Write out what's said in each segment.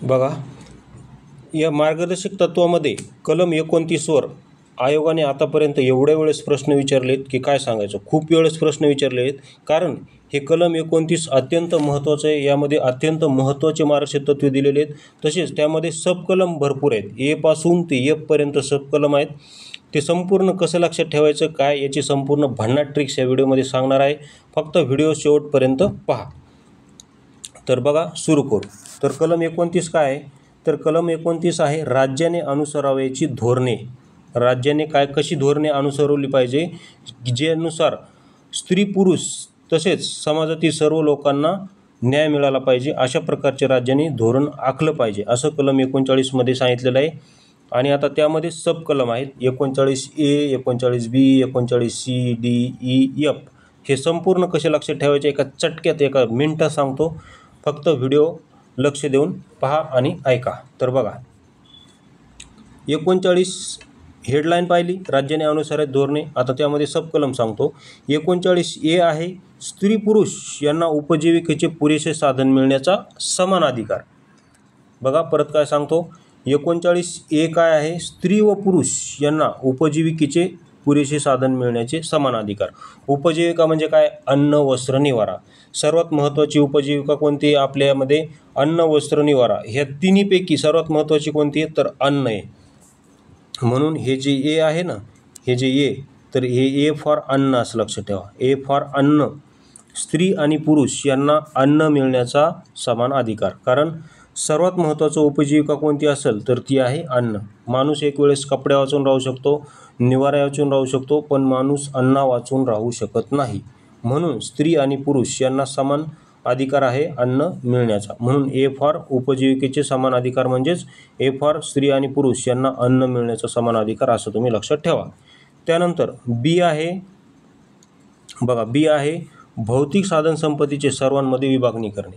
बघा, या मार्गदर्शक तत्वामध्ये कलम 29 वर आयोगाने आतापर्यंत एवढ्या वेळेस प्रश्न विचारलेत की काय सांगायचं. खूप वेळेस प्रश्न विचारले आहेत, कारण हे कलम 29 अत्यंत महत्त्वाचं आहे. यामध्ये अत्यंत महत्त्वाचे मार्गदर्शक तत्त्वे दिलेले आहेत. तसेच त्यामध्ये सब कलम भरपूर आहेत. ए पासून ते एफ पर्यंत सब कलम आहेत. ते संपूर्ण कसं लक्षात ठेवायचं काय याची संपूर्ण भन्नाट ट्रिक्स या व्हिडिओमध्ये सांगणार आहे. फक्त व्हिडिओ शेवटपर्यंत पहा. तर बघा, सुरू करू. तर कलम 29 काय आहे? तर कलम 29 आहे राज्याने अनुसरावयाची धोरणे. राज्याने कशी धोरणे अनुसरवली पाहिजे, ज्यानुसार स्त्री पुरुष तसेच समाजातील सर्व लोकांना न्याय मिळाला पाहिजे, अशा प्रकारचे राज्याने धोरण आखलं पाहिजे, असं कलम 39 मध्ये सांगितलेलं आहे. आणि आता त्यामध्ये सब कलम आहेत 39A, 39B, 39C, D, E, F. हे संपूर्ण कसे लक्षात ठेवायचे एका चटक्यात एका मिनिटात सांगतो. फक्त व्हिडिओ लक्ष देऊन पहा आणि ऐका. तर बघा, 39 हेडलाईन पाहिली, राज्याने अनुसरायची धोरणे. आता त्यामध्ये सब कलम सांगतो. 39A आहे स्त्री पुरुष यांना उपजीविकेचे पुरेसे साधन मिळण्याचा समान अधिकार. बघा, परत काय सांगतो. 39A काय आहे? स्त्री व पुरुष यांना उपजीविकेचे पुरेसे साधन मिळण्याचे समान अधिकार. उपजीविका म्हणजे काय? अन्न, वस्त्र, निवारा. सर्वात महत्त्वाची उपजीविका कोणती आहे आपल्यामध्ये? अन्न, वस्त्र, निवारा. ह्या तिन्हीपैकी सर्वात महत्त्वाची कोणती आहे? तर अन्न आहे. म्हणून हे जे ए आहे ना, हे जे ए, तर हे ए फॉर अन्न असं लक्षात ठेवा. ए फॉर अन्न. स्त्री आणि पुरुष यांना अन्न मिळण्याचा समान अधिकार. कारण सर्वात महत्त्वाचं उपजीविका कोणती असेल तर ती आहे अन्न. माणूस एक वेळेस कपड्या वाचून राहू शकतो, निवारा वाचून राहू शकतो, पण माणूस अन्ना वाचून राहू शकत नाही. म्हणून स्त्री आणि पुरुष यांना समान अधिकार आहे अन्न मिळण्याचा. म्हणून ए फॉर उपजीविकेचे समान अधिकार म्हणजेच ए फॉर स्त्री आणि पुरुष यांना अन्न मिळण्याचा समान अधिकार, असं तुम्ही लक्षात ठेवा. त्यानंतर बी आहे. बघा, बी आहे भौतिक साधन संपत्तीचे सर्वांमध्ये विभागणी करणे.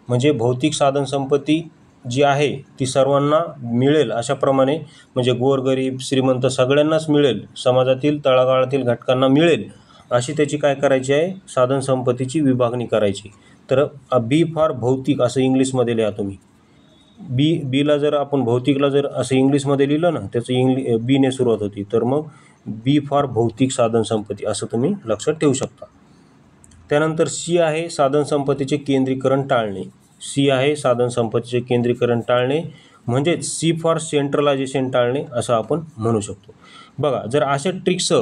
म्हणजे भौतिक साधन संपत्ती जी आहे ती सर्वांना मिळेल अशाप्रमाणे, म्हणजे गोरगरीब श्रीमंत सगळ्यांनाच मिळेल, समाजातील तळागाळातील घटकांना मिळेल, अशी त्याची काय करायची आहे? साधन संपत्तीची विभागणी करायची. तर बी फॉर भौतिक असं इंग्लिशमध्ये लिहा तुम्ही. बीला जर आपण भौतिकला जर असं इंग्लिशमध्ये लिहिलं ना, त्याचं बीने सुरुवात होती, तर मग बी फॉर भौतिक साधन संपत्ती असं तुम्ही लक्षात ठेवू शकता. त्यानंतर सी आहे साधन संपत्तीचे केंद्रीकरण टाळणे. सी आहे साधन संपत्तीचे केंद्रीकरण टाळणे, म्हणजेच सी फॉर सेंट्रलायझेशन टाळणे असं आपण म्हणू शकतो. बघा, जर अशा ट्रिक्स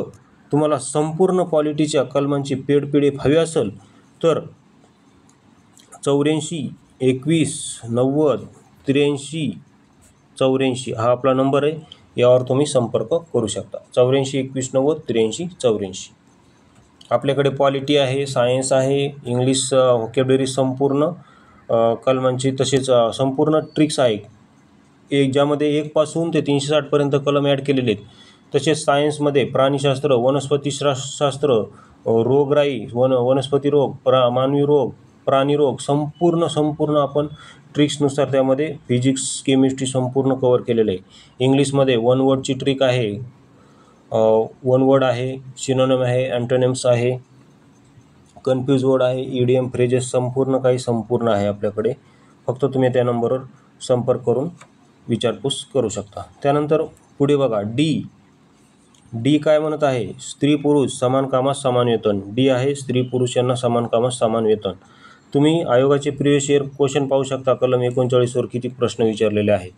तुम्हाला संपूर्ण पॉलिटीच्या कलमांची पेडपीडीएफ हवी असेल तर 84 21 90 83 84 हा आपला नंबर आहे. यावर तुम्ही संपर्क करू शकता. 84 21 90 83 84. आपल्याकडे पॉलिटी आहे, सायन्स आहे, इंग्लिश व्होकॅब्युलरी संपूर्ण कलमांची, तसेच संपूर्ण ट्रिक्स आहे ज्यामध्ये 1 पासून ते 360 पर्यंत कलम ॲड केलेले आहेत. तसेच सायन्समध्ये प्राणीशास्त्र, वनस्पतीशास्त्र, रोगराई, वनस्पती रोग, मानवी रोग, प्राणी रोग, संपूर्ण आपण ट्रिक्सनुसार त्यामध्ये फिजिक्स, केमिस्ट्री संपूर्ण कवर केलेलं आहे. इंग्लिशमध्ये वन वर्डची ट्रिक आहे, वन वर्ड आहे, सिनोनिम आहे, अँटोनिम्स आहे, कन्फ्यूज वर्ड आहे, इडियम, फ्रेजेस संपूर्ण आहे आपल्याकडे. फक्त तुम्ही त्या नंबरवर संपर्क करून विचारपूस करू शकता. त्यानंतर पुढे बघा, डी काय म्हणत आहे? स्त्री पुरुष समान कामास समान वेतन. डी आहे स्त्री पुरुष यांना समान कामास समान वेतन. तुम्ही आयोगाचे प्रिव्हियस इयर क्वेश्चन पाहू शकता. कलम 39 वर किती प्रश्न विचारलेले आहेत.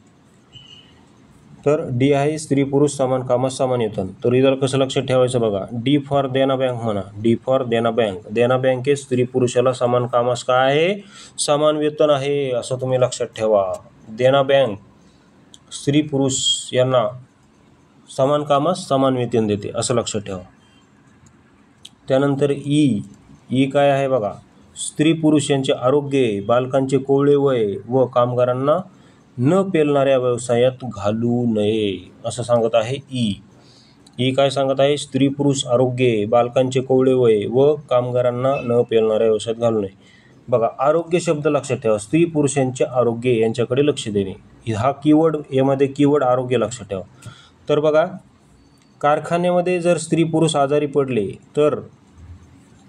तर डी आहे स्त्री पुरुष समान कामास समान वेतन. तर इथं कसं लक्षात ठेवायचं बघा, डी फॉर देना बँक म्हणा. D for Dena bank. Dena बँकेत स्त्री पुरुषाला समान कामास काय आहे? समान वेतन आहे, असं तुम्ही लक्षात ठेवा. देना बँक स्त्री पुरुष यांना समान कामास समान वेतन देते, असं लक्षात ठेवा. त्यानंतर ई काय आहे बघा, स्त्री पुरुष यांचे आरोग्य, बालकांचे कोवळे वय व कामगारांना न पेलणाऱ्या व्यवसायात घालू नये, असं सांगत आहे ई काय सांगत आहे? स्त्री पुरुष आरोग्य, बालकांचे कोवळे वय व कामगारांना न पेलणाऱ्या व्यवसायात घालू नये. बघा, आरोग्य शब्द लक्षात ठेवा. स्त्री पुरुषांचे आरोग्य यांच्याकडे लक्ष देणे, हा कीवर्ड, यामध्ये कीवर्ड आरोग्य लक्षात ठेवा. तर बघा, कारखान्यामध्ये जर स्त्री पुरुष आजारी पडले तर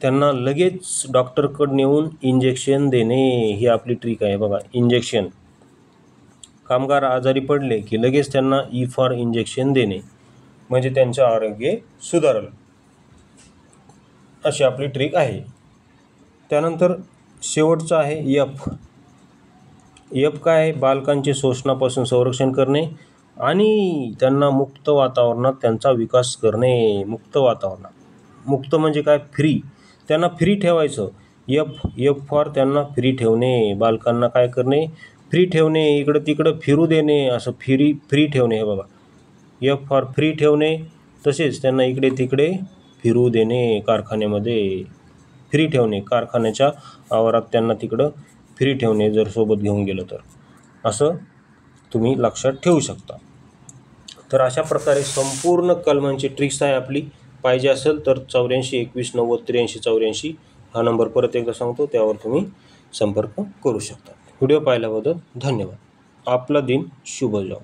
त्यांना लगेच डॉक्टरकडे नेऊन इंजेक्शन देणे, ही आपली ट्रिक आहे. बघा, इंजेक्शन कामगार आजारी पडले की लगेच त्यांना E4 इंजेक्शन देणे, म्हणजे त्यांचे आरोग्य सुधारेल, अशी आपली ट्रिक आहे. त्यानंतर शेवटचं आहे एफ काय आहे, बालकांचे शोषणापासून संरक्षण करणे आणि त्यांना मुक्त वातावरणात त्यांचा विकास करणे. मुक्त म्हणजे काय, फ्री, त्यांना फ्री ठेवायचं. एफ फॉर त्यांना फ्री ठेवणे, बालकांना काय करणे, फ्री ठेवणे, इकडं तिकडं फिरू देणे, असं फ्री ठेवणे. हे बघा, एफ फॉर फ्री ठेवणे, तसेच त्यांना इकडे तिकडे फिरू देणे, कारखान्यामध्ये फ्री ठेवणे, कारखान्याच्या आवारात त्यांना तिकडं फ्री ठेवणे जर सोबत घेऊन गेलं तर, असं तुम्ही लक्षात ठेवू शकता. तर अशा प्रकारे संपूर्ण कलमांची ट्रिक्स आहे आपली. पाहिजे असेल तर 84 21 90 83 84 हा नंबर परत एकदा सांगतो, त्यावर तुम्ही संपर्क करू शकता. व्हिडिओ पाहिल्याबद्दल धन्यवाद. आपला दिन शुभ जाओ.